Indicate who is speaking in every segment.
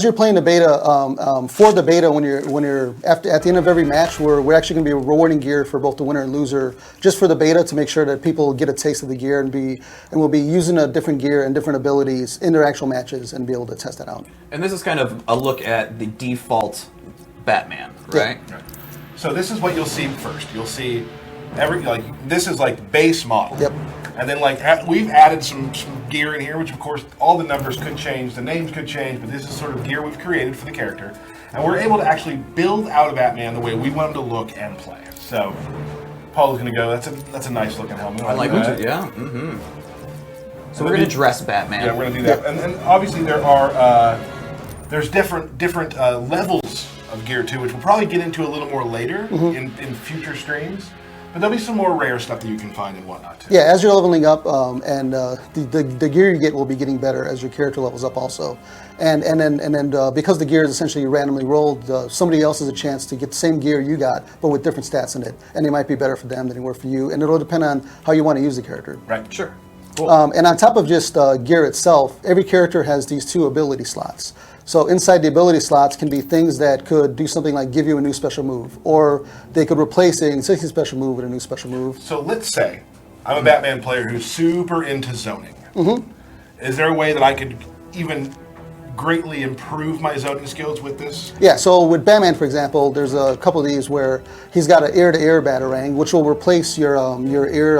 Speaker 1: You're playing the beta. For the beta, when you're at the end of every match, we're actually going to be rewarding gear for both the winner and loser, just for the beta to make sure that people get a taste of the gear and we'll be using a different gear and different abilities in their actual matches and be able to test that out.
Speaker 2: And this is kind of a look at the default Batman, right?
Speaker 3: Yeah. So this is what you'll see first. You'll see this is like base model.
Speaker 1: Yep.
Speaker 3: And then we've added some gear in here, which of course all the numbers could change, the names could change, but this is sort of gear we've created for the character. And we're able to actually build out a Batman the way we want him to look and play. So Paul's gonna go, that's a nice looking helmet.
Speaker 2: I like that. Yeah. Mm-hmm. So we're gonna dress Batman.
Speaker 3: Yeah, we're gonna do that. Yep. And obviously there's different levels of gear too, which we'll probably get into a little more later in future streams. But there'll be some more rare stuff that you can find and whatnot too.
Speaker 1: Yeah, as you're leveling up, and the gear you get will be getting better as your character levels up also. And then because the gear is essentially randomly rolled, somebody else has a chance to get the same gear you got, but with different stats in it. And it might be better for them than it were for you. And it'll depend on how you want to use the character.
Speaker 3: Right.
Speaker 2: Sure. Cool.
Speaker 1: And on top of just gear itself, every character has these 2 ability slots. So inside the ability slots can be things that could do something like give you a new special move, or they could replace an existing special move with a new special move.
Speaker 3: So let's say I'm a Batman player who's super into zoning. Is there a way that I could even greatly improve my zoning skills with this?
Speaker 1: Yeah, so with Batman, for example, there's a couple of these where he's got an air-to-air batarang, which will replace your air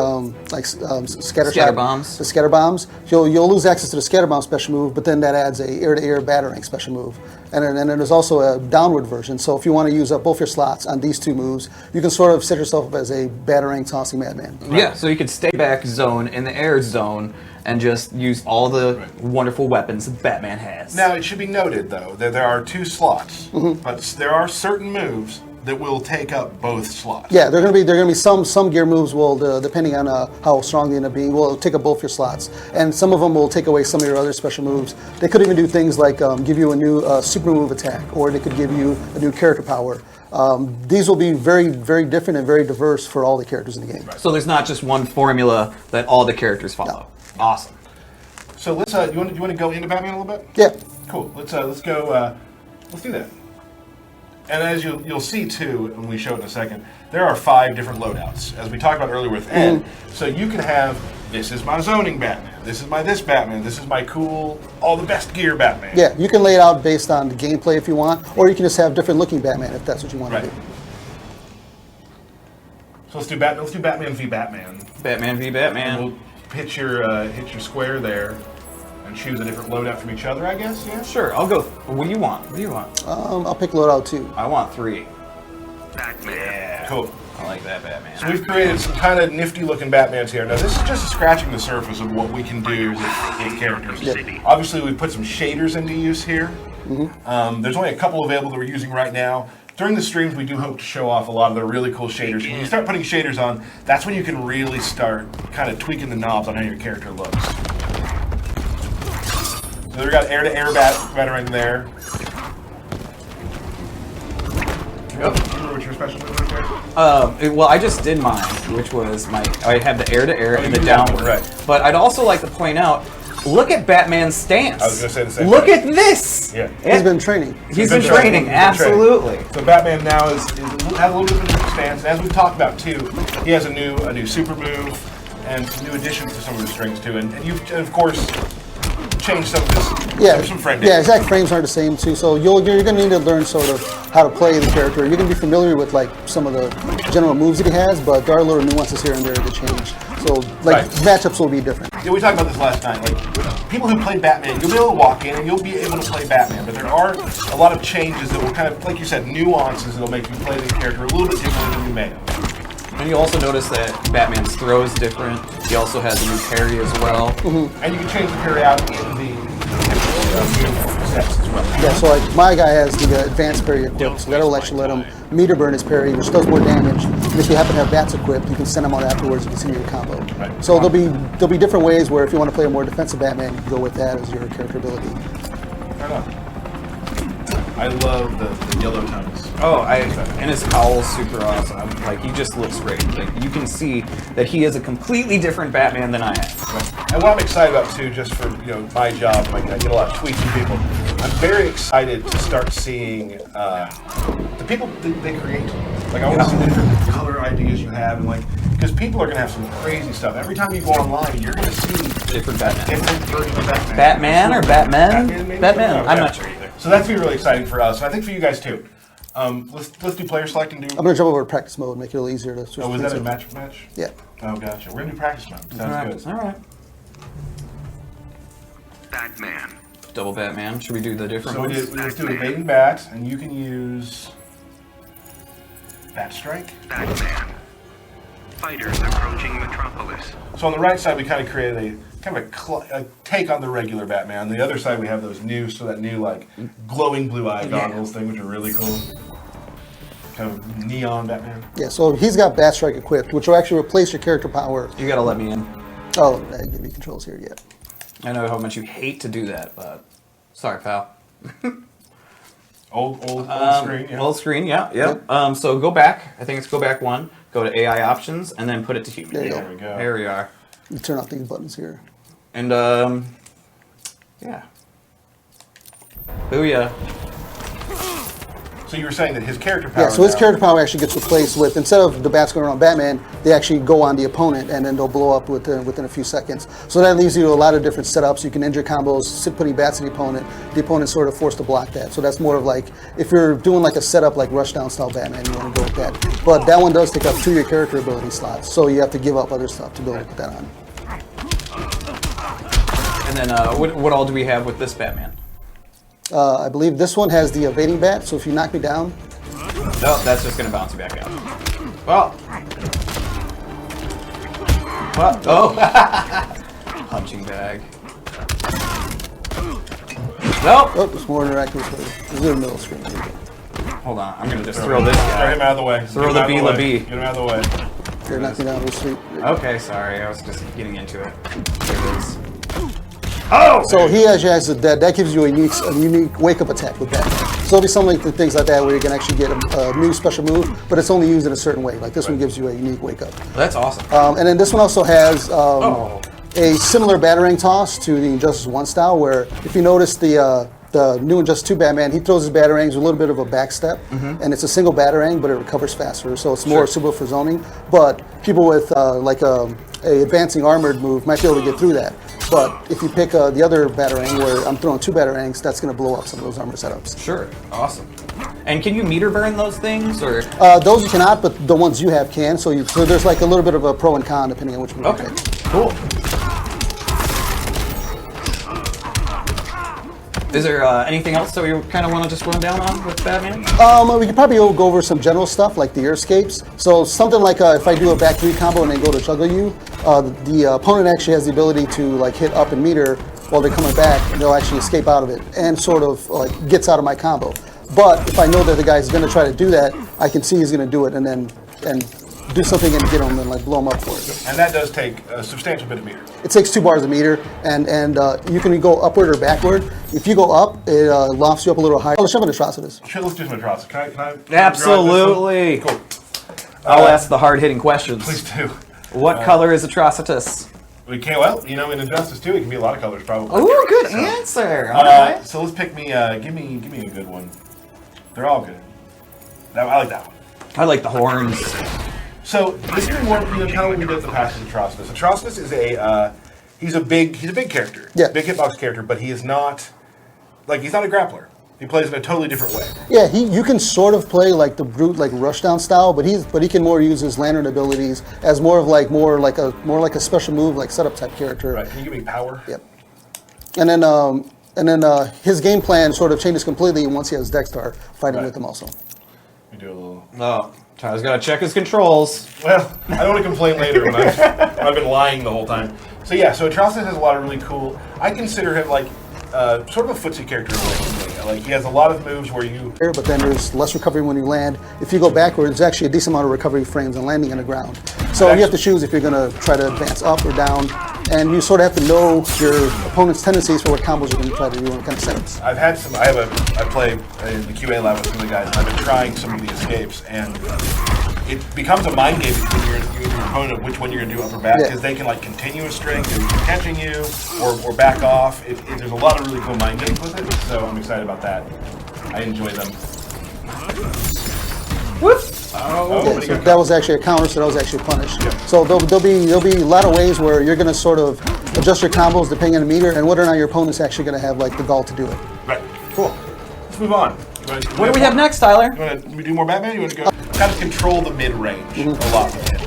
Speaker 1: scatter
Speaker 2: bombs.
Speaker 1: The scatter bombs. You'll lose access to the scatter bomb special move, but then that adds a air-to-air batarang special move. And then there's also a downward version. So if you want to use up both your slots on these 2 moves, you can sort of set yourself up as a batarang tossing madman.
Speaker 2: Right. Yeah, so you could stay back zone in the air zone and just use all the wonderful weapons Batman has.
Speaker 3: Now, it should be noted, though, that there are 2 slots, but there are certain moves that will take up both slots.
Speaker 1: Yeah, there are going to be some gear moves will, depending on how strong they end up being, will take up both your slots, and some of them will take away some of your other special moves. They could even do things like give you a new super move attack, or they could give you a new character power. These will be very, very different and very diverse for all the characters in the game.
Speaker 2: Right. So there's not just one formula that all the characters follow.
Speaker 1: No.
Speaker 2: Awesome.
Speaker 3: So let's you want to go into Batman a little bit?
Speaker 1: Yeah.
Speaker 3: Cool. Let's go. Let's do that. And as you'll see too, when we show it in a second, there are 5 different loadouts, as we talked about earlier with Ed. So you can have, this is my zoning Batman, this is my this Batman, this is my cool, all the best gear Batman.
Speaker 1: Yeah, you can lay it out based on the gameplay if you want, or you can just have different looking Batman if that's what you want to do.
Speaker 3: So let's do Batman. Let's do Batman v Batman.
Speaker 2: Batman v Batman.
Speaker 3: And we'll hit your square there, and choose a different loadout from each other, I guess. Yeah.
Speaker 2: Sure, I'll go. What do you want? What do you want?
Speaker 1: I'll pick loadout 2.
Speaker 2: I want 3.
Speaker 3: Batman. Yeah. Cool.
Speaker 2: I like that Batman.
Speaker 3: So we've created some kind of nifty looking Batmans here. Now this is just scratching the surface of what we can do with characters.
Speaker 1: Yep.
Speaker 3: Obviously we've put some shaders into use here. There's only a couple available that we're using right now. During the streams we do hope to show off a lot of the really cool shaders. When you start putting shaders on, that's when you can really start kind of tweaking the knobs on how your character looks. So we got air-to-air batarang there. Yep. Remember what your special move was there?
Speaker 2: Well, I just did mine, which was I have the air-to-air and the downward.
Speaker 3: Right.
Speaker 2: But I'd also like to point out, look at Batman's stance.
Speaker 3: I was going to say the same
Speaker 2: Look
Speaker 3: thing.
Speaker 2: at this!
Speaker 1: Yeah. He's been training.
Speaker 2: He's been training, absolutely.
Speaker 3: So Batman now has a little bit of a different stance. And as we've talked about too, he has a new super move and some new additions to some of the strings too. And you've of course changed some of this. Some frame.
Speaker 1: Yeah, exact frames aren't the same too. So you're going to need to learn sort of how to play the character. You're going to be familiar with like some of the general moves that he has, but there are little nuances here and there that change. So matchups will be different.
Speaker 3: Yeah, we talked about this last night. Like people who play Batman, you'll be able to walk in and you'll be able to play Batman, but there are a lot of changes that will kind of, like you said, nuances that'll make you play the character a little bit differently than you may have.
Speaker 2: And you also notice that Batman's throw is different. He also has a new parry as well.
Speaker 3: And you can change the parry out in the sets as well.
Speaker 1: Yeah, so like my guy has the advanced parry equipped, so that'll actually let him meter burn his parry, which does more damage. And if you happen to have bats equipped, you can send them out afterwards and continue your combo.
Speaker 3: Right.
Speaker 1: So there'll be different ways where if you want to play a more defensive Batman, you can go with that as your character ability.
Speaker 3: Fair enough. I love the yellow tones.
Speaker 2: Oh, and his cowl's super awesome. Like, he just looks great. Like, you can see that he is a completely different Batman than I am.
Speaker 3: Right. And what I'm excited about too, just for my job, I get a lot of tweets from people. I'm very excited to start seeing the people that they create. Like, I want to see the different color ideas you have, and like, because people are going to have some crazy stuff. Every time you go online, you're going to see
Speaker 2: Different Batman.
Speaker 3: different versions of Batman.
Speaker 2: Batman or Batman?
Speaker 3: Batman, maybe?
Speaker 2: Batman.
Speaker 3: I don't know.
Speaker 2: I'm
Speaker 3: Yeah.
Speaker 2: not sure either.
Speaker 3: So that's gonna be really exciting for us, and I think for you guys too. Let's do player select and do.
Speaker 1: I'm gonna jump over to practice mode, make it a little easier to switch.
Speaker 3: Oh, was that a
Speaker 1: between
Speaker 3: match?
Speaker 1: Yeah.
Speaker 3: Oh, gotcha. We're gonna do practice mode. Sounds good.
Speaker 2: All right.
Speaker 4: Batman.
Speaker 2: Double Batman. Should we do the different
Speaker 3: So
Speaker 2: ones?
Speaker 3: let's do evading bat, and you can use bat strike.
Speaker 4: Batman. Fighters approaching Metropolis.
Speaker 3: So on the right side, we kind of created a take on the regular Batman. On the other side, we have those new, like glowing blue eye goggles thing, which are really cool. Kind of neon Batman.
Speaker 1: Yeah, so he's got Bat Strike equipped, which will actually replace your character power.
Speaker 2: You gotta let me in.
Speaker 1: Oh, I didn't give you controls here yet.
Speaker 2: I know how much you hate to do that, but sorry, pal.
Speaker 3: Old screen. Yeah.
Speaker 2: Old screen, yeah, yep. So go back. I think it's go back one. Go to AI options, and then put it to human.
Speaker 1: There you
Speaker 3: There we go.
Speaker 2: There we are.
Speaker 1: You turn off these buttons here.
Speaker 2: And yeah. Booyah.
Speaker 3: So you were saying that his character power.
Speaker 1: Yeah, so his
Speaker 3: now-
Speaker 1: character power actually gets replaced with, instead of the bats going around Batman, they actually go on the opponent and then they'll blow up within a few seconds. So that leaves you a lot of different setups. You can injure combos, putting bats in the opponent's sort of forced to block that. So that's more of like, if you're doing like a setup like Rushdown style Batman, you want to go with that. But that one does take up 2 of your character ability slots, so you have to give up other stuff to be able to put that on.
Speaker 2: And then what all do we have with this Batman?
Speaker 1: I believe this one has the evading bat, so if you knock me down,
Speaker 2: No, that's just gonna bounce you back out. Well. What? Oh. Punching bag. Nope.
Speaker 1: oh, it's more interactive with the middle screen. There you go.
Speaker 2: Hold on. I'm gonna just throw this
Speaker 3: Throw
Speaker 2: guy.
Speaker 3: him out of the way.
Speaker 2: Throw
Speaker 3: Get him
Speaker 2: the
Speaker 3: out of
Speaker 2: B,
Speaker 3: way.
Speaker 2: the B.
Speaker 3: Get him out of the way.
Speaker 1: Here, knock me down real sweet.
Speaker 2: Okay, sorry. I was just getting into it. There it is. Oh!
Speaker 1: So he actually has that gives you a unique wake up attack with that. So it'll be something like things like that where you can actually get a new special move, but it's only used in a certain way. Like this one gives you a unique wake up.
Speaker 2: That's awesome.
Speaker 1: And then this one also has
Speaker 2: Oh.
Speaker 1: a similar Batarang toss to the Injustice 1 style, where if you notice the new Injustice 2 Batman, he throws his Batarangs with a little bit of a back step, and it's a single Batarang, but it recovers faster, so it's more suitable for zoning. But people with like a advancing armored move might be able to get through that. But if you pick the other Batarang, where I'm throwing 2 Batarangs, that's going to blow up some of those armor setups.
Speaker 2: Sure. Awesome. And can you meter burn those things, or?
Speaker 1: Those you cannot, but the ones you have can. So there's like a little bit of a pro and con depending on which one
Speaker 2: Okay.
Speaker 1: you pick.
Speaker 2: Cool. Is there anything else that we kind of want to just run down on with Batman?
Speaker 1: We could probably go over some general stuff like the air escapes. So something like if I do a back 3 combo and then go to juggle you, the opponent actually has the ability to like hit up and meter while they're coming back, and they'll actually escape out of it and sort of like gets out of my combo. But if I know that the guy's going to try to do that, I can see he's going to do it and then do something and get him and like blow him up for it.
Speaker 3: And that does take a substantial bit of meter.
Speaker 1: It takes 2 bars a meter, and you can go upward or backward. If you go up, it lofts you up a little higher. Let's jump into Atrocitus.
Speaker 3: Sure, let's do some Atrocitus. Can I
Speaker 2: Absolutely.
Speaker 3: Cool.
Speaker 2: I'll ask the hard-hitting questions.
Speaker 3: Please do.
Speaker 2: What color is Atrocitus?
Speaker 3: We can't. Well, you know, in Injustice 2, it can be a lot of colors, probably.
Speaker 2: Ooh, good answer. All right.
Speaker 3: So let's pick me. Give me a good one. They're all good. I like that one.
Speaker 2: I like the horns.
Speaker 3: So this is more, kind of what we did in the past with Atrocitus. Atrocitus is he's a big character.
Speaker 1: Yeah.
Speaker 3: Big hitbox character, but he is not, he's not a grappler. He plays in a totally different way.
Speaker 1: Yeah, you can sort of play like the brute, like Rushdown style, but he can more use his lantern abilities as more like a special move, like setup type character.
Speaker 3: Right. Can you give me power?
Speaker 1: Yep. And then his game plan sort of changes completely once he has Dexter fighting with him also.
Speaker 3: We do a little.
Speaker 2: Oh, Tyler's got to check his controls.
Speaker 3: Well, I don't want to complain later when I've been lying the whole time. So yeah, so Atrocitus has a lot of really cool. I consider him like sort of a footsie character in a way for me. Like he has a lot of moves where you.
Speaker 1: But then there's less recovery when you land. If you go backwards, there's actually a decent amount of recovery frames on landing on the ground. So you have to choose if you're going to try to advance up or down, and you sort of have to know your opponent's tendencies for what combos you're going to try to do and kind of setups.
Speaker 3: I've had some. I play in the QA lab with some of the guys. And I've been trying some of the escapes, and it becomes a mind game between you and your opponent of which one you're going to do upper back,
Speaker 1: Yeah.
Speaker 3: because they can like continue a string and keep catching you or back off. There's a lot of really cool mind games with it, so I'm excited about that. I enjoy them.
Speaker 2: Whoop.
Speaker 1: Yeah, so that was actually a counter, so that was actually punished. So there'll be a lot of ways where you're going to sort of adjust your combos depending on the meter and whether or not your opponent's actually going to have like the gall to do it.
Speaker 3: Right. Cool. Let's move on.
Speaker 2: What do we have next, Tyler?
Speaker 3: You want to do more Batman? You want to go kind of control the mid range a lot with it.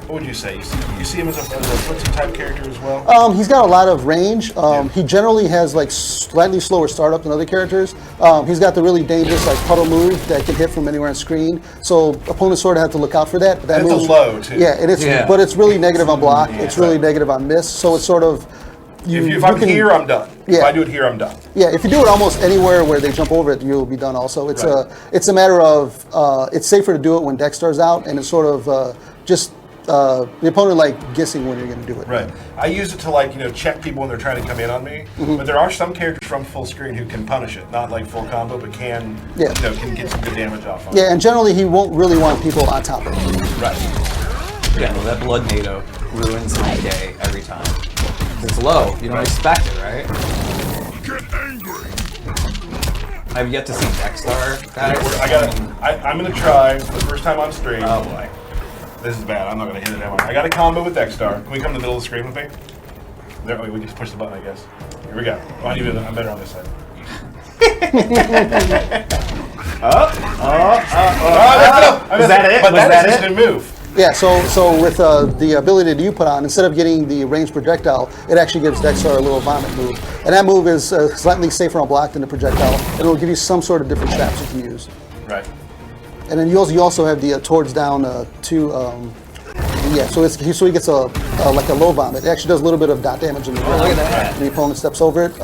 Speaker 3: What would you say? You see him as a footsie type character as well?
Speaker 1: He's got a lot of range. He generally has like slightly slower startup than other characters. He's got the really dangerous like puddle move that can hit from anywhere on screen. So opponents sort of have to look out for that. But that
Speaker 3: It's a
Speaker 1: move's-
Speaker 3: low too.
Speaker 1: Yeah, but it's really negative on block.
Speaker 3: Yeah,
Speaker 1: it's really
Speaker 3: right.
Speaker 1: negative on miss. So it's sort of
Speaker 3: If I'm here, I'm done. If
Speaker 1: Yeah.
Speaker 3: I do it here, I'm done.
Speaker 1: Yeah, if you do it almost anywhere where they jump over it, you'll be done also. It's
Speaker 3: Right.
Speaker 1: a matter of it's safer to do it when Dextar's out, and it's sort of just the opponent like guessing when you're going to do it.
Speaker 3: Right. I use it to check people when they're trying to come in on me.
Speaker 1: Mm-hmm.
Speaker 3: But there are some characters from full screen who can punish it, not like full combo, but can can get some good damage off on it.
Speaker 1: Yeah, and generally he won't really want people on top of him.
Speaker 3: Right.
Speaker 2: Yeah, well, that blood NATO ruins my day every time. It's low. You don't expect it, right?
Speaker 5: Get angry.
Speaker 2: I've yet to see Dexstar, guys.
Speaker 3: I'm gonna try for the first time on stream.
Speaker 2: Oh boy.
Speaker 3: This is bad. I'm not gonna hit it that one. I got a combo with Dexstar. Can we come to the middle of the screen with me? There, we can just push the button, I guess. Here we go. Oh, I'm better on this side.
Speaker 2: Was that it?
Speaker 3: But
Speaker 2: Was
Speaker 3: that
Speaker 2: that
Speaker 3: is
Speaker 2: it?
Speaker 3: instant move.
Speaker 1: Yeah, so with the ability that you put on, instead of getting the ranged projectile, it actually gives Dextar a little vomit move. And that move is slightly safer on block than the projectile. And it'll give you some sort of different traps you can use.
Speaker 3: Right.
Speaker 1: And then you also have the towards down so he gets like a low vomit. It actually does a little bit of dot damage in the ground.
Speaker 2: Look at that.
Speaker 1: The opponent steps over it.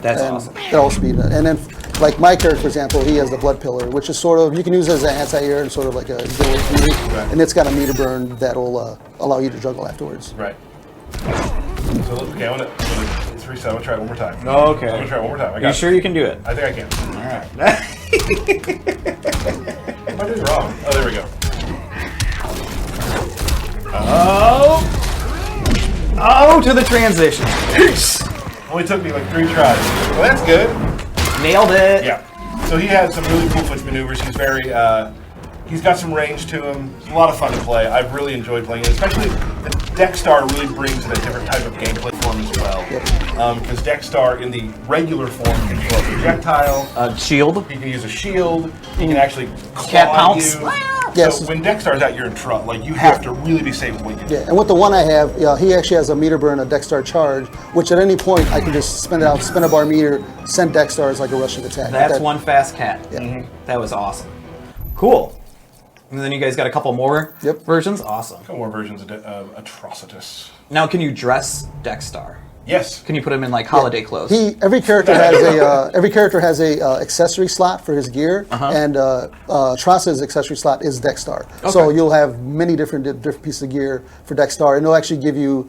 Speaker 2: That's
Speaker 1: and
Speaker 2: awesome.
Speaker 1: That'll also be and then like my character, for example, he has the blood pillar, which is sort of you can use it as an anti-air and sort of like a get away from you.
Speaker 3: Right.
Speaker 1: And it's got a meter burn that'll allow you to juggle afterwards.
Speaker 3: Right. So okay, I'm gonna let's reset. I'm gonna try it one more time.
Speaker 2: Okay.
Speaker 3: I'm gonna try it one more time. I
Speaker 2: Are
Speaker 3: got
Speaker 2: you
Speaker 3: it.
Speaker 2: sure you can do it?
Speaker 3: I think I can.
Speaker 2: Alright.
Speaker 3: What am I doing wrong? Oh, there we go.
Speaker 2: Oh, to the transition.
Speaker 3: Only took me like 3 tries. Well, that's good.
Speaker 2: Nailed it.
Speaker 3: Yeah. So he has some really cool switch maneuvers. He's very, he's got some range to him. It's a lot of fun to play. I've really enjoyed playing it. Especially the Dexstar really brings in a different type of gameplay form as well. Because Dexstar in the regular form can throw a projectile.
Speaker 2: Shield.
Speaker 3: He can use a shield. He can actually
Speaker 2: Cat
Speaker 3: claw
Speaker 2: pounce.
Speaker 3: you.
Speaker 1: Yes.
Speaker 3: So when Dexstar's out, you're in trouble. Like you have to really be safe with what you do.
Speaker 1: Yeah, and with the one I have, he actually has a meter burn, a Dextar charge, which at any point I can just spin a bar meter, send Dextar as like a rushing attack.
Speaker 2: That's one fast cat.
Speaker 1: Yeah.
Speaker 2: That was awesome. Cool. And then you guys got a couple more versions? Awesome.
Speaker 3: A couple more versions of Atrocitus.
Speaker 2: Now, can you dress Dexstar?
Speaker 3: Yes.
Speaker 2: Can you put him in like holiday clothes?
Speaker 1: Every character has a accessory slot for his gear, and Atrocitus' accessory slot is Dexstar. So
Speaker 2: Okay.
Speaker 1: you'll have many different pieces of gear for Dexstar, and it'll actually give you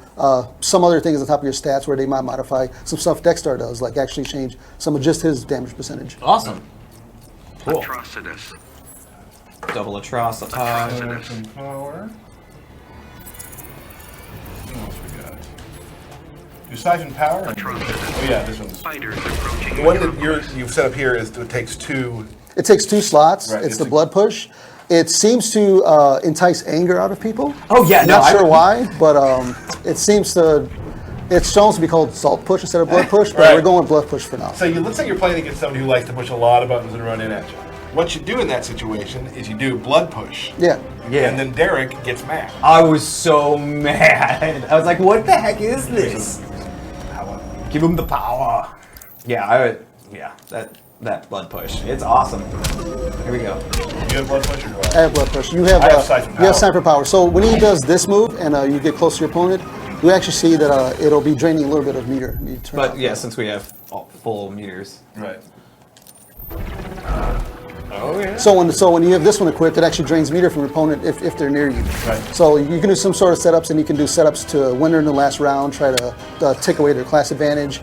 Speaker 1: some other things on top of your stats where they might modify some stuff Dexstar does, like actually change some of just his damage percentage.
Speaker 2: Awesome. Cool.
Speaker 4: Atrocitus.
Speaker 2: Double Atrocitus.
Speaker 3: Some power. What else we got? You siphon power? Oh yeah, this one's.
Speaker 4: Fighters approaching
Speaker 3: The one that
Speaker 4: metropolis.
Speaker 3: you've set up here is it takes 2.
Speaker 1: It takes 2 slots.
Speaker 3: Right,
Speaker 1: It's
Speaker 3: it's
Speaker 1: the
Speaker 3: a-
Speaker 1: blood push. It seems to entice anger out of people.
Speaker 2: Oh, yeah, no,
Speaker 1: Not
Speaker 2: I-
Speaker 1: sure why, but it seems to. It's shown to be called salt push instead of blood push, but
Speaker 3: Right.
Speaker 1: we're going with blood push for now.
Speaker 3: So let's say you're playing against somebody who likes to push a lot of buttons and run in at you. What you do in that situation is you do blood push.
Speaker 1: Yeah.
Speaker 2: Yeah.
Speaker 3: And then Derek gets mad.
Speaker 2: I was so mad. I was like, what the heck is this?
Speaker 3: Power.
Speaker 2: Give him the power. Yeah, that blood push. It's awesome. Here we go.
Speaker 3: You have blood push or do
Speaker 1: I have blood push. You have
Speaker 3: I have siphon
Speaker 1: you
Speaker 3: power.
Speaker 1: have siphon power. So when he does this move and you get close to your opponent, you actually see that it'll be draining a little bit of meter. You turn
Speaker 2: But
Speaker 1: off.
Speaker 2: yeah, since we have full meters.
Speaker 3: Right.
Speaker 2: Oh yeah.
Speaker 1: So when you have this one equipped, it actually drains meter from your opponent if they're near you.
Speaker 3: Right.
Speaker 1: So you can do some sort of setups, and you can do setups to winner in the last round, try to take away their class advantage,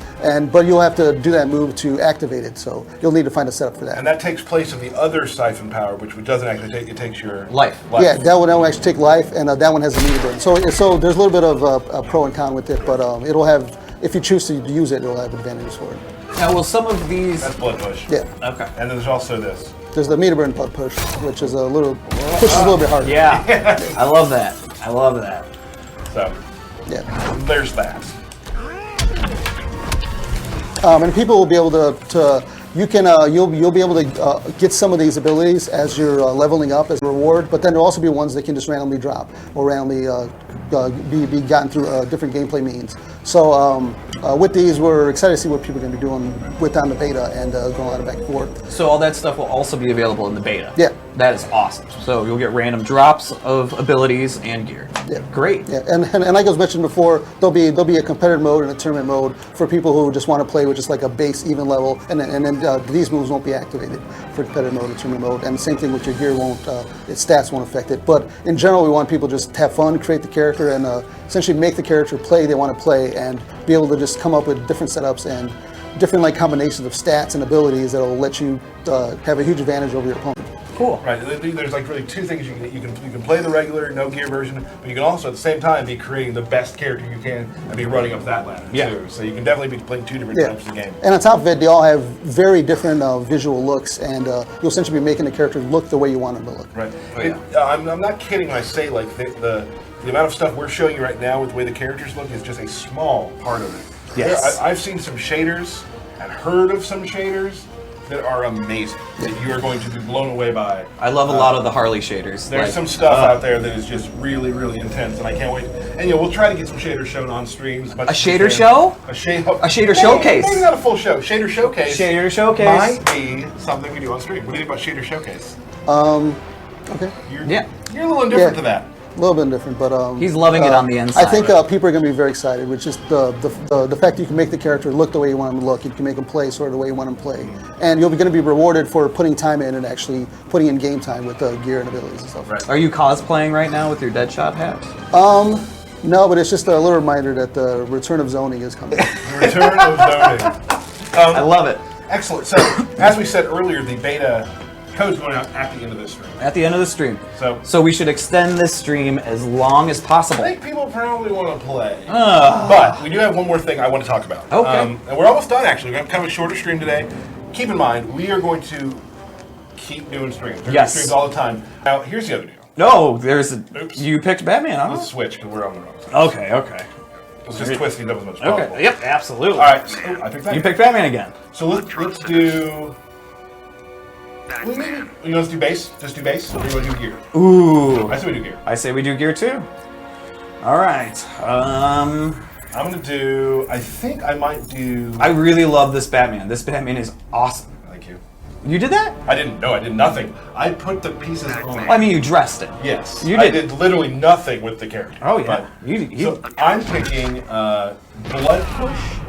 Speaker 1: but you'll have to do that move to activate it. So you'll need to find a setup for that.
Speaker 3: And that takes place of the other siphon power, which doesn't actually take. It takes your
Speaker 2: Life.
Speaker 1: Yeah, that one will actually take life, and that one has a meter burn. So there's a little bit of a pro and con with it, but it'll have, if you choose to use it, it'll have advantages for it.
Speaker 2: Now, will some of these?
Speaker 3: That's blood push.
Speaker 1: Yeah.
Speaker 2: Okay.
Speaker 3: And then there's also this.
Speaker 1: There's the meter burn push, which is a little bit harder.
Speaker 2: Yeah. I love that. I love that.
Speaker 3: So
Speaker 1: Yeah.
Speaker 3: there's that.
Speaker 1: And people will be able to you'll be able to get some of these abilities as you're leveling up as a reward, but then there'll also be ones that can just randomly drop or randomly be gotten through different gameplay means. So with these, we're excited to see what people are going to be doing on the beta and going a lot of back and forth.
Speaker 2: So all that stuff will also be available in the beta.
Speaker 1: Yeah.
Speaker 2: That is awesome. So you'll get random drops of abilities and gear.
Speaker 1: Yeah.
Speaker 2: Great.
Speaker 1: Yeah, and like I was mentioned before, there'll be a competitive mode and a tournament mode for people who just want to play with just like a base even level, and then these moves won't be activated for competitive mode and tournament mode. And the same thing with your gear won't, its stats won't affect it. But in general, we want people to just have fun, create the character, and essentially make the character play they want to play, and be able to just come up with different setups and different like combinations of stats and abilities that'll let you have a huge advantage over your opponent.
Speaker 2: Cool.
Speaker 3: Right. There's like really two things you can play the regular no gear version, but you can also at the same time be creating the best character you can and be running up that ladder too. So you can definitely be playing two different types of game.
Speaker 1: And on top of it, they all have very different visual looks, and you'll essentially be making the character look the way you want them to look.
Speaker 3: Right.
Speaker 2: Oh, yeah.
Speaker 3: I'm not kidding when I say like the amount of stuff we're showing you right now with the way the characters look is just a small part of it.
Speaker 2: Yes.
Speaker 3: I've seen some shaders and heard of some shaders that are amazing, that you are going to be blown away by.
Speaker 2: I love a lot of the Harley shaders.
Speaker 3: There's some stuff out there that is just really, really intense, and I can't wait. And we'll try to get some shaders shown on streams.
Speaker 2: A shader show?
Speaker 3: A shader
Speaker 2: showcase.
Speaker 3: Maybe not a full show. Shader showcase.
Speaker 2: Shader showcase.
Speaker 3: Might be something we do on stream. What do you think about shader showcase?
Speaker 1: Okay.
Speaker 3: You're
Speaker 2: Yeah.
Speaker 3: a little indifferent to that.
Speaker 1: A little bit different, but
Speaker 2: He's loving it on the inside.
Speaker 1: I think people are going to be very excited, which is the fact that you can make the character look the way you want him to look. You can make him play sort of the way you want him to play, and you're going to be rewarded for putting time in and actually putting in game time with gear and abilities and stuff.
Speaker 3: Right.
Speaker 2: Are you cosplaying right now with your Deadshot hat?
Speaker 1: No, but it's just a little reminder that the return of zoning is coming.
Speaker 3: The return of zoning.
Speaker 2: I love it.
Speaker 3: Excellent. So, as we said earlier, the beta code's going out at the end of this stream.
Speaker 2: At the end of the stream.
Speaker 3: So
Speaker 2: we should extend this stream as long as possible.
Speaker 3: I think people probably want to play. But we do have one more thing I want to talk about.
Speaker 2: Okay.
Speaker 3: And we're almost done, actually. We're going to have kind of a shorter stream today. Keep in mind, we are going to keep doing streams. We're
Speaker 2: Yes.
Speaker 3: doing streams all the time. Now, here's the other deal.
Speaker 2: No,
Speaker 3: Oops.
Speaker 2: you picked Batman, huh?
Speaker 3: Let's switch, because we're on the wrong side.
Speaker 2: Okay, okay.
Speaker 3: Let's just twist these up as much as possible.
Speaker 2: Okay, yep, absolutely.
Speaker 3: All right, so I picked that.
Speaker 2: You picked Batman again.
Speaker 3: So let's do...
Speaker 4: Batman.
Speaker 3: Let's do base. Just do base. Or do you want to do gear?
Speaker 2: Ooh.
Speaker 3: I say we do gear.
Speaker 2: I say we do gear too. All right.
Speaker 3: I'm going to do... I think I might do...
Speaker 2: I really love this Batman. This Batman is awesome.
Speaker 3: Thank you.
Speaker 2: You did that?
Speaker 3: I didn't. No, I did nothing. I put the pieces on.
Speaker 2: Well, I mean, you dressed it.
Speaker 3: Yes.
Speaker 2: You
Speaker 3: I
Speaker 2: did.
Speaker 3: did literally nothing with the character.
Speaker 2: Oh yeah.
Speaker 3: But- so I'm picking Blood Push.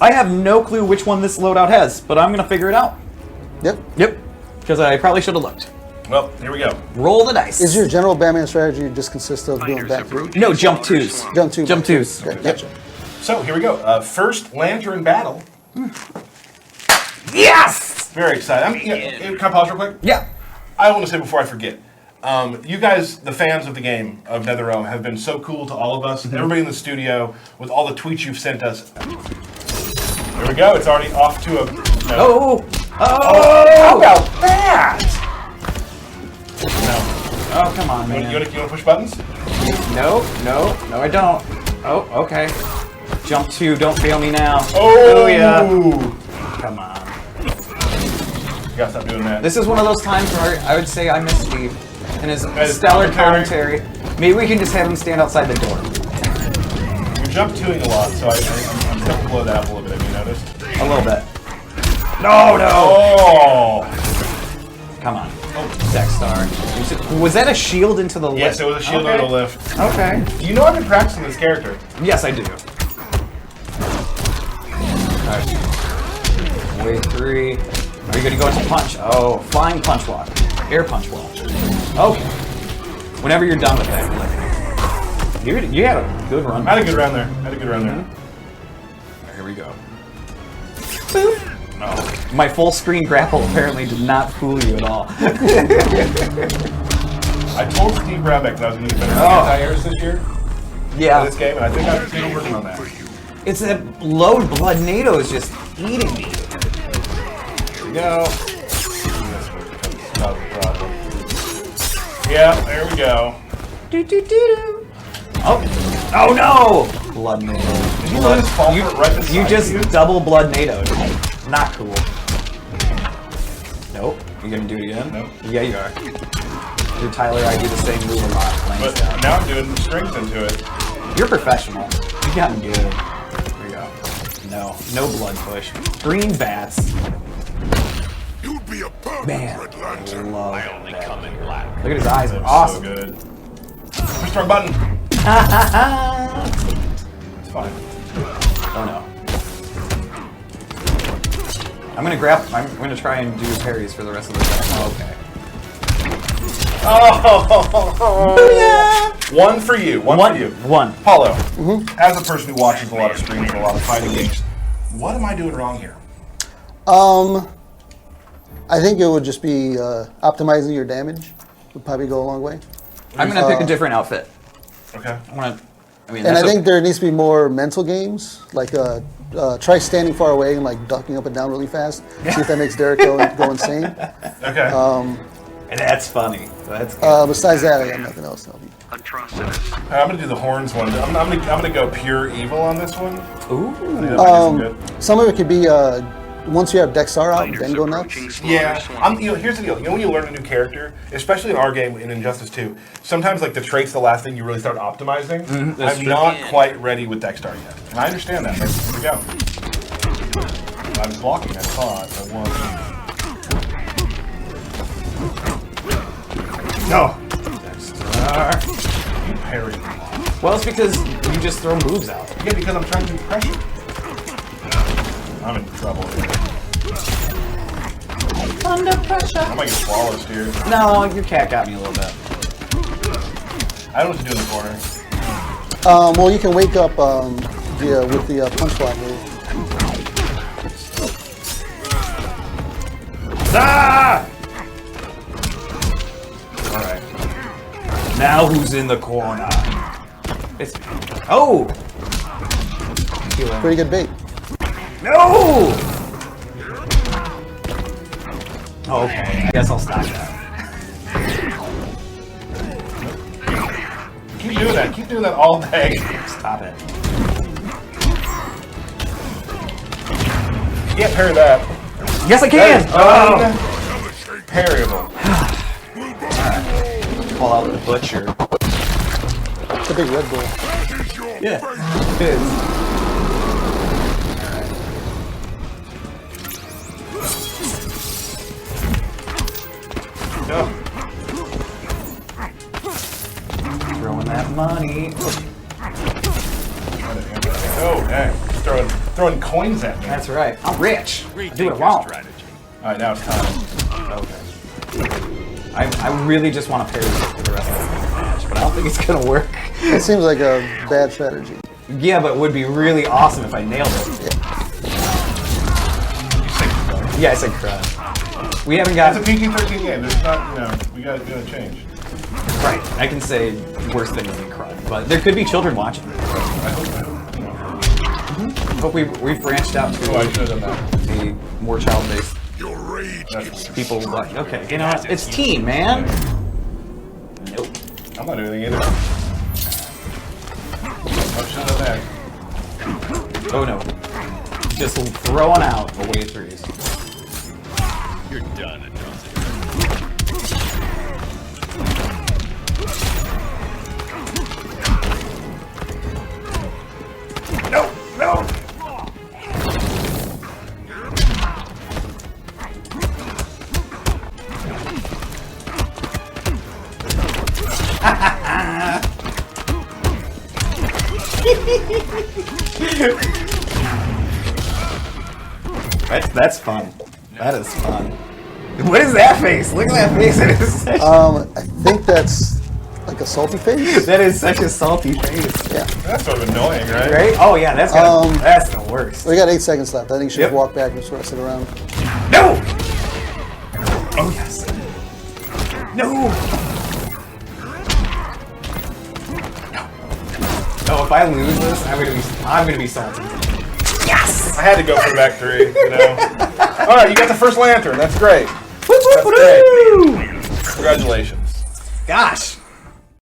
Speaker 2: I have no clue which one this loadout has, but I'm gonna figure it out.
Speaker 1: Yep.
Speaker 2: Yep. Because I probably should have looked.
Speaker 3: Well, here we go.
Speaker 2: Roll the dice.
Speaker 1: Is your general Batman strategy just consist of doing
Speaker 4: Fighters
Speaker 1: back three?
Speaker 4: approaching
Speaker 2: No, jump
Speaker 4: smaller
Speaker 2: twos.
Speaker 4: swarm.
Speaker 1: Jump two.
Speaker 2: Jump
Speaker 1: back two.
Speaker 2: twos.
Speaker 1: Okay, gotcha.
Speaker 3: So here we go. First Lantern battle.
Speaker 2: Yes!
Speaker 3: Very excited. Can I pause real quick?
Speaker 2: Yeah.
Speaker 3: I want to say before I forget. You guys, the fans of the game of NetherRealm, have been so cool to all of us. Everybody in the studio, with all the tweets you've sent us. There we go. It's already off to a. No.
Speaker 2: Oh!
Speaker 3: How about that? No.
Speaker 2: Oh, come on,
Speaker 3: You
Speaker 2: man.
Speaker 3: want to push buttons?
Speaker 2: No, I don't. Oh, okay. Jump two, don't fail me now.
Speaker 3: Oh,
Speaker 2: yeah. Come on.
Speaker 3: You gotta stop doing that.
Speaker 2: This is one of those times where I would say I miss Steve and his
Speaker 3: his
Speaker 2: stellar
Speaker 3: commentary.
Speaker 2: commentary. Maybe we can just have him stand outside the door.
Speaker 3: You're jump twoing a lot, so I'm going to blow that up a little bit. Have you noticed?
Speaker 2: A little bit. No!
Speaker 3: Oh!
Speaker 2: Come on. Deck Star. Was that a shield into the lift?
Speaker 3: Yes, it was a shield
Speaker 2: Okay.
Speaker 3: on the lift.
Speaker 2: Okay.
Speaker 3: You know I've been practicing this character.
Speaker 2: Yes, I do. Alright. Wave 3. Are you gonna go into punch? Oh, flying punch walk. Air punch walk. Okay. Whenever you're done with that, you had a good run.
Speaker 3: I had a good round there.
Speaker 2: Here we go. Boop. No. My full screen grapple apparently did not fool you at all.
Speaker 3: I told Steve Brabeck that I was going to get better anti-airs this year.
Speaker 2: Yeah.
Speaker 3: For this game, and I think I'm still working on that.
Speaker 2: It's that load blood NATO is just eating me.
Speaker 3: Here we go. Not a problem. Yeah, there we go.
Speaker 2: Oh no! Blood NATO.
Speaker 3: Did you let us fall for it right beside
Speaker 2: you just double blood NATO. Not cool. Nope. You gonna do it again?
Speaker 3: Nope.
Speaker 2: Yeah, you are. You're Tyler, I do the same move a lot.
Speaker 3: But now I'm doing strength into it.
Speaker 2: You're professional. You got good. There you go. No blood push. Green bats.
Speaker 5: You'd be a perfect
Speaker 2: Man,
Speaker 5: Red
Speaker 2: I
Speaker 5: Lantern.
Speaker 2: love
Speaker 6: I only
Speaker 2: that.
Speaker 6: come in black.
Speaker 2: Look at his eyes.
Speaker 3: That was
Speaker 2: Awesome.
Speaker 3: so good. Push the wrong button. It's fine.
Speaker 2: Oh no. I'm gonna try and do parries for the rest of the time. Oh, okay.
Speaker 3: Oh! One for you. One for you.
Speaker 2: One.
Speaker 3: Paulo, as a person who watches a lot of streams and a lot of fighting games, what am I doing wrong here?
Speaker 1: I think it would just be optimizing your damage. Would probably go a long way.
Speaker 2: I'm gonna pick a different outfit.
Speaker 3: Okay.
Speaker 2: I mean,
Speaker 1: And I
Speaker 2: that's
Speaker 1: think there needs to be more mental games, like try standing far away and like ducking up and down really fast. See if that makes Derek go insane.
Speaker 3: Okay.
Speaker 2: and that's funny. That's good.
Speaker 1: Besides that, I got nothing else.
Speaker 4: Atrocitus.
Speaker 3: I'm gonna do the horns one. I'm gonna go pure evil on this one.
Speaker 2: Ooh.
Speaker 3: I think that might be good.
Speaker 1: Some of it could be once you have Dexar out,
Speaker 4: Fighters
Speaker 1: then go nuts.
Speaker 4: approaching slaughter
Speaker 3: Yeah,
Speaker 4: swamp.
Speaker 3: here's the deal. You know when you learn a new character, especially in our game in Injustice 2, sometimes like the trait's the last thing you really start optimizing.
Speaker 2: that's
Speaker 3: I'm
Speaker 2: true.
Speaker 3: not quite ready with Dexter yet, and I understand that. But here we go. I was blocking. I thought I was. No. You parry.
Speaker 2: Well, it's because you just throw moves out.
Speaker 3: Yeah, because I'm trying to do pressure. I'm in trouble here.
Speaker 2: Under pressure.
Speaker 3: I might get flawless here.
Speaker 2: No, your cat got me a little bit.
Speaker 3: I don't know what to do in the corner.
Speaker 1: Well, you can wake up with the punch block move.
Speaker 3: Ah! All right.
Speaker 2: Now who's in the corner? It's oh.
Speaker 1: Pretty good bait.
Speaker 2: No. Okay, I guess I'll stop that.
Speaker 3: Keep doing that. Keep doing that all day.
Speaker 2: Stop it.
Speaker 3: You can't parry that.
Speaker 2: Yes, I can.
Speaker 3: Parryable.
Speaker 2: Pull out the butcher.
Speaker 1: It's a big Red Bull.
Speaker 2: Yeah, it is.
Speaker 3: No.
Speaker 2: Throwing that money.
Speaker 3: Oh, dang. Just throwing coins at me.
Speaker 2: That's right. I'm rich. I do
Speaker 6: Rethink
Speaker 2: what I
Speaker 6: your
Speaker 2: want.
Speaker 6: strategy.
Speaker 3: All right, now it's time.
Speaker 2: Okay. I really just want to parry for the rest of the match, but I don't think it's gonna work.
Speaker 1: It seems like a bad strategy.
Speaker 2: Yeah, but it would be really awesome if I nailed it. Yeah, I said crud. We haven't got
Speaker 3: It's a PG-13 game. There's not, we gotta change.
Speaker 2: right. I can say worse things than crud, but there could be children watching.
Speaker 3: I hope.
Speaker 2: Hope we've branched out to
Speaker 3: Oh, I should have done that.
Speaker 2: the more child-based
Speaker 5: Your rage
Speaker 3: That's-
Speaker 2: people. Like, okay, you know what? It's teen, man. Nope.
Speaker 3: I'm not doing anything either. Oh, shut up back.
Speaker 2: Oh no. Just throwing out away threes.
Speaker 6: You're done, Atrocitus.
Speaker 3: No, no.
Speaker 2: That's fun. That is fun. What is that face? Look at that face. It is such,
Speaker 1: I think that's like a salty face.
Speaker 2: that is such a salty face.
Speaker 1: Yeah.
Speaker 3: That's sort of annoying, right?
Speaker 2: Right? Oh yeah, that's the worst.
Speaker 1: We got 8 seconds left. I think you should
Speaker 2: Yep.
Speaker 1: walk back and sort of sit around.
Speaker 2: No! Oh yes. No! No, if I lose this, I'm gonna be salty. Yes!
Speaker 3: I had to go for back 3, you know. All right, you got the first lantern. That's great.
Speaker 2: Woo, woo,
Speaker 3: That's
Speaker 2: woo,
Speaker 3: great.
Speaker 2: woo.
Speaker 3: Congratulations.
Speaker 2: Gosh,